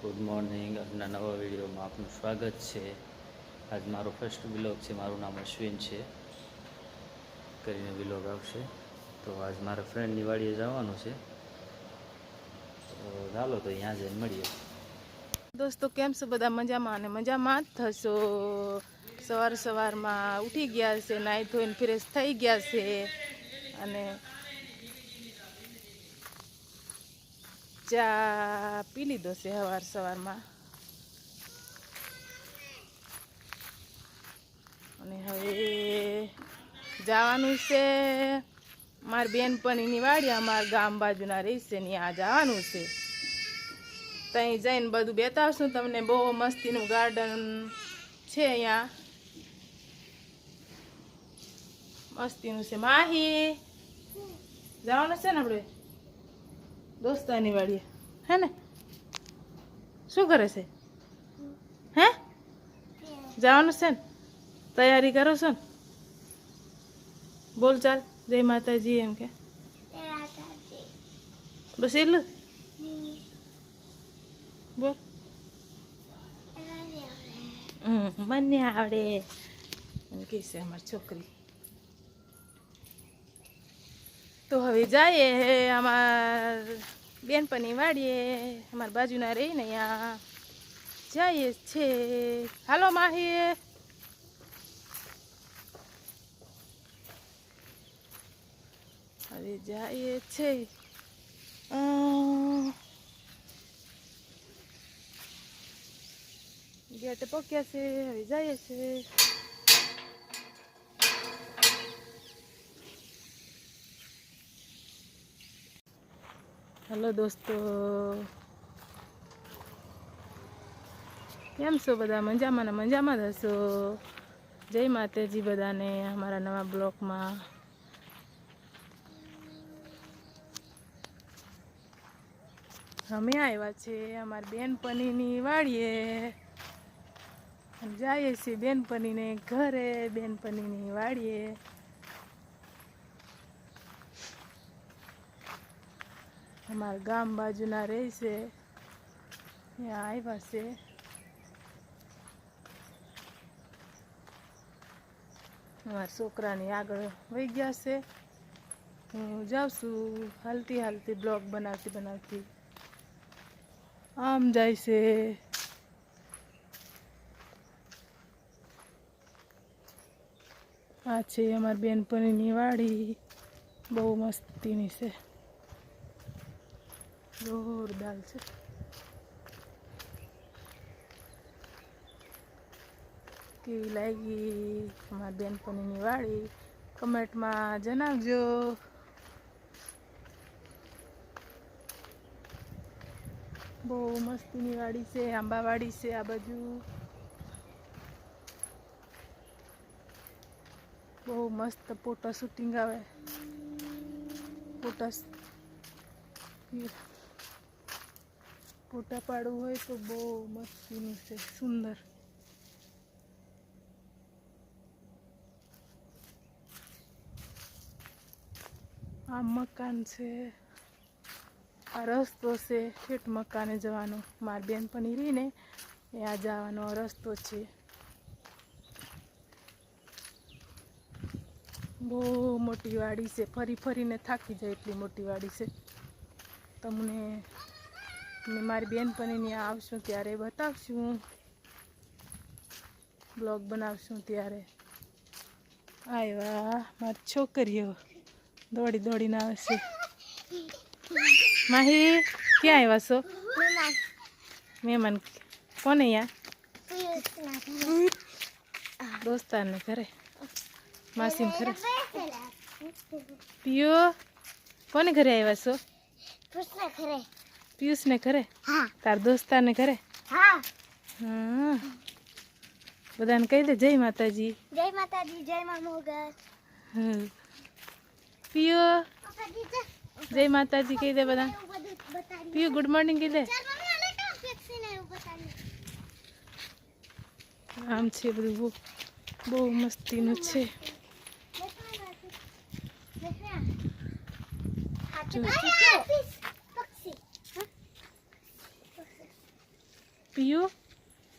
Good morning. આજના નવા વિડીયોમાં આપનું સ્વાગત છે. આજ મારો ફર્સ્ટ વિલોગ છે. મારું નામ અશ્વિન છે કરીને વિલોગ આવશે. તો આજ મારા ફ્રેન્ડની વાડીએ જવાનું છે, તો ચાલો તો અહીંયા જઈને મળીએ. દોસ્તો કેમ છો બધા? મજામાં અને મજામાં જ થશો. સવારમાં ઉઠી ગયા છે, નાહી ધોઈને ફ્રેશ થઈ ગયા છે અને ચા પી લીધો છે સવારમાં. અને હવે જવાનું છે મારી બેનપણીની વાડી, અમારા ગામ બાજુના રહેશે ને ત્યાં જવાનું છે. ત્યાં જઈને બધું બતાવશું તમને. બહુ મસ્તીનું ગાર્ડન છે અહીંયા, મસ્તીનું છે. માહી જવાનું છે ને આપણે દોસ્તાની વાડીએ, હે ને? શું કરે છે? હે જવાનું છે ને? તૈયારી કરો છો ને? બોલ ચાલ, જય માતાજી એમ કે બસ એટલું બોલ. મને આવડે એમ કે છે અમારી છોકરી. તો હવે જઈએ અમાર બેનપણી વાડીએ, અમારા બાજુના રહીને અહીંયા જઈએ છે. હાલો માહી. હવે જઈએ છે. ગેટ પક્યા છે, હવે જઈએ છે. હેલો દોસ્તો, કેમ છો બધા? મજામાં ને મજામાં જ હશો. જય માતાજી બધાને અમારા નવા બ્લોકમાં. અમે આવ્યા છે અમારી બેનપણીની વાડીએ, જઈએ છીએ બેનપણીને ઘરે, બેનપણીની વાડીએ. અમારા ગામ બાજુના રહેશે, ત્યાં આવ્યા છે. અમારા છોકરાની આગળ વહી ગયા છે. હું જાઉં છું હાલતી હાલતી, બ્લોગ બનાવતી આમ જાય છે. આ છે અમારી બેનપણીની વાડી, બહુ મસ્તીની છે, જોરદાર છે. કેવી લાગી અમારી બેનપણીની વાડી કમેન્ટમાં જણાવજો. બહુ મસ્તીની વાડી છે, આંબાવાડી છે આ બાજુ. બહુ મસ્ત ફોટો શૂટિંગ આવે. ફોટા પાડવું હોય તો બહુ મસ્તીનું છે, સુંદર. આ મકાન છે, આ રસ્તો છે ઠેઠ મકાને જવાનો. મારી બેનપણી રહી ને એ આ જવાનો રસ્તો છે. બહુ મોટી વાડી છે, ફરી ફરીને થાકી જાય એટલી મોટી વાડી છે. તમને મારી બેનપણીની આવશું ત્યારે બતાવશું, બ્લોગ બનાવશું ત્યારે. આવ્યા મારી છોકરીઓ દોડી દોડીને આવે છે. માહી ક્યાં આવ્યા છો? મહેમાન કોને? અહીંયા દોસ્તારને ઘરે, માસીને ઘરે. પિયો કોને ઘરે આવ્યા છો? પિયુષને ઘરે? તાર દોસ્તારને ઘરે? હા. બધાને કહી દે જય માતાજી. જય માતાજી, જય મા મોગલ. પિયો જય માતાજી કહી દે બધા. પિયો ગુડ મોર્નિંગ કહી દે. આમ છે બધું, બહુ મસ્તીનું છે. પીયું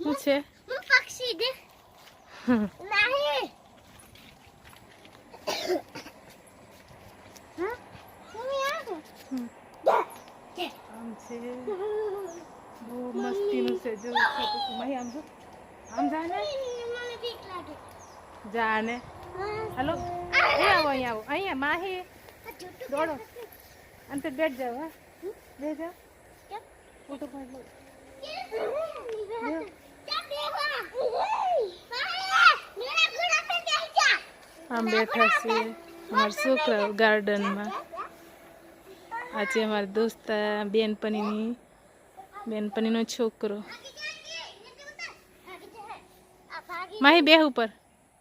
શું છે હું પક્ષી દેખ નહીં હા હું આવું આમ છે બહુ મસ્તીનું છે જો માહી આમ જો આમ જા ને મને બીક લાગે જા ને હાલો અહીંયા આવો અહીંયા માહી દોડો અંતે બેઠ જાઓ હા બેઠ જાઓ ફોટો પાડ લો આમ બેઠા છીએ અમારા છોકરાઓ ગાર્ડનમાં આ છે અમારા દોસ્તા બેનપણીનો છોકરો માહી બેહ ઉપર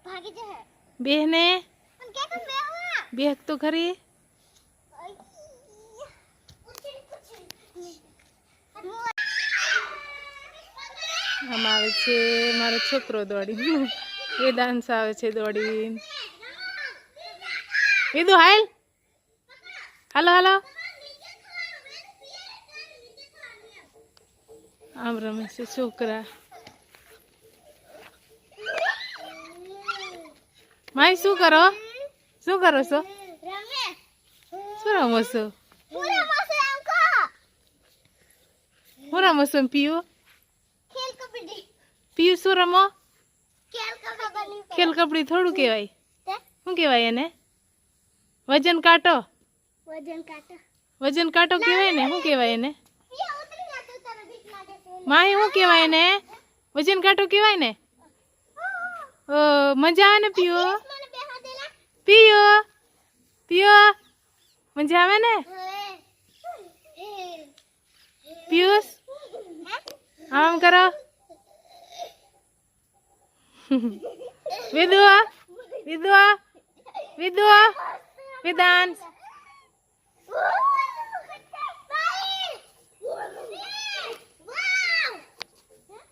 ભાગી જાય બેહ ને પણ કે તું બેહવા બેહ તો ખરી આમ આવે છે મારો છોકરો દોડી વેદાંશ આવે છે દોડી વિદુ હાલ હાલો હાલો આમ રમે છે છોકરા માઈ શું કરો છો રમે શું રમો છો પૂરા માસે અંકો હું રમો છો પીયું ખેલ કબડ્ડી પીયું શું રમો ખેલ કબડ્ડી ખેલ કપડી થોડું કહેવાય તે શું કહેવાય એને વજન કાંટો વજન કાટો કહેવાય ને શું કહેવાય એને પિયા ઉતરી જા તું તને બીક લાગે છે માહી શું કહેવાય એને વજન કાંટો કહેવાય ને મજા આવે ને પીયો મને બેહા દેલા પીયો પીયો મજા આવે ને પિયુષ આમ કરો વિદુ વિદુ વિદુ વેદાંશ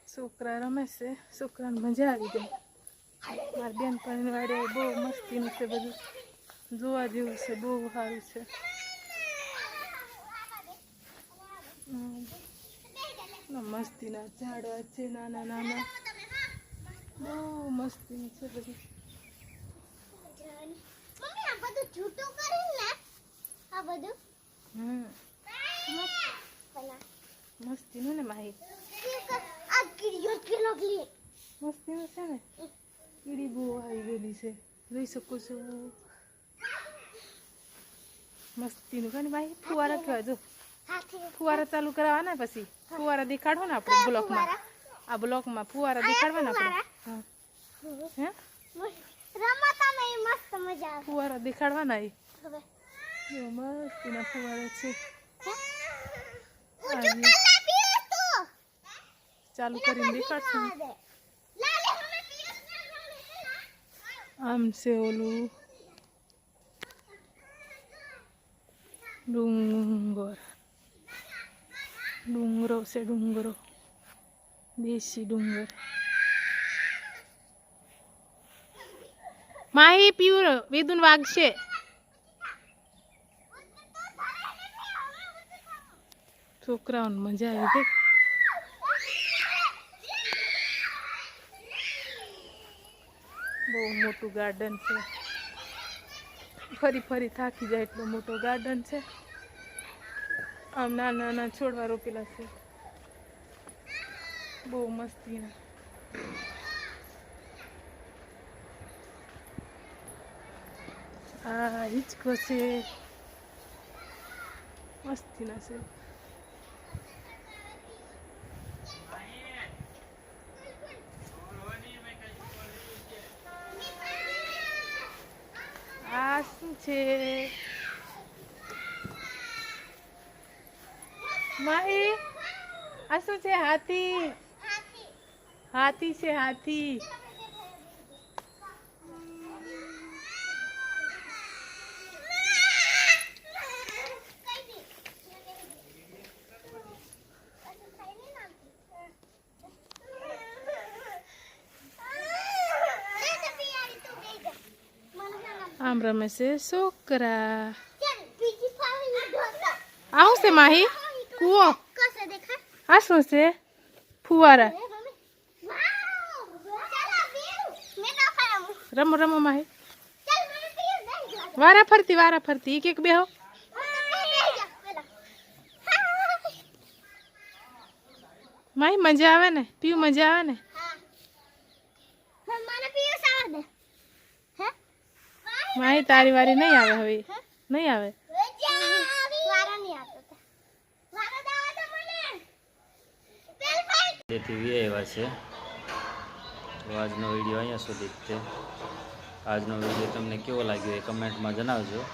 છોકરા રમે છે છોકરાને મજા આવી ગઈ મારી બેનપણી વાડે બહુ મસ્તીનું છે બધું જોવા જેવું છે બહુ સારું છે મસ્તીના ઝાડવા છે નાના નાના બહુ મસ્તીનું છે બધું મમ્મી આ બધું છૂટું કરી ને આ બધું મસ્તીનું ને માહી આ કીડીઓ કે નકલી મસ્તીનું છે ને કીડી બહુ આવી ગયેલી છે જોઈ શકો છો મસ્તીનું કાંઈ માહી ફુવારા કહેવાય જો હાથી ફુવારા ચાલુ કરાવવાના પછી ફુવારા દેખાડવા ને આપણે બ્લોકમાં આ બ્લોકમાં ફુવારા દેખાડવાના આપણે હા હે રમતા મે મસ્ત મજા આવે ફુવારા દેખાડવાના એ હવે જો મસ્તીના ફુવારા છે ઉઠો કલા પીસ તું ચાલુ કરીને દેખાડશું લાલે હમે પીસ આમ છે ઓલું ડુંગરો છે ડુંગરો દેશી ડુંગર માહી પ્યુર વેદુન વાગશે છોકરાઓને મજા આવી ગઈ બહુ મોટું ગાર્ડન છે ફરી ફરી થાકી જાય એટલો મોટો ગાર્ડન છે આમ નાના નાના છોડવા રોપેલા છે બહુ મસ્તીના આ હિચકો છે મસ્તીના છે આ શું છે માહી આ શું છે હાથી હાથી છે હાથી આમ રમે છે છોકરા આવું છે માહી કૂવો આ શું છે ફુવારા વાવ ચાલો બેરું મે ના ફરમું રમો રમો માહી ચાલ મને પીયું દઈ દો વારા ફરતી એક એક બેહો માહી મજા આવે ને પીયું મજા આવે ને મને પીયું સાવા દે હે માહી તારી વારી નહીં આવે હવે નહીં આવે વારા નહીં આવતો વારા દાવા દે મને પેલ ભાઈ તેથી વિયેવા છે તો આજનો વિડીયો અહીંયા સુધી જ છે આજનો વિડીયો તમને કેવો લાગ્યો એ કમેન્ટમાં જણાવજો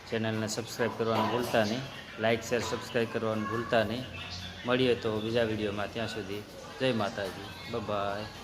ચેનલને સબસ્ક્રાઈબ કરવાનું ભૂલતા નહીં લાઇક શેર સબસ્ક્રાઈબ કરવાનું ભૂલતા નહીં મળીએ તો બીજા વિડીયોમાં ત્યાં સુધી જય માતાજી બાય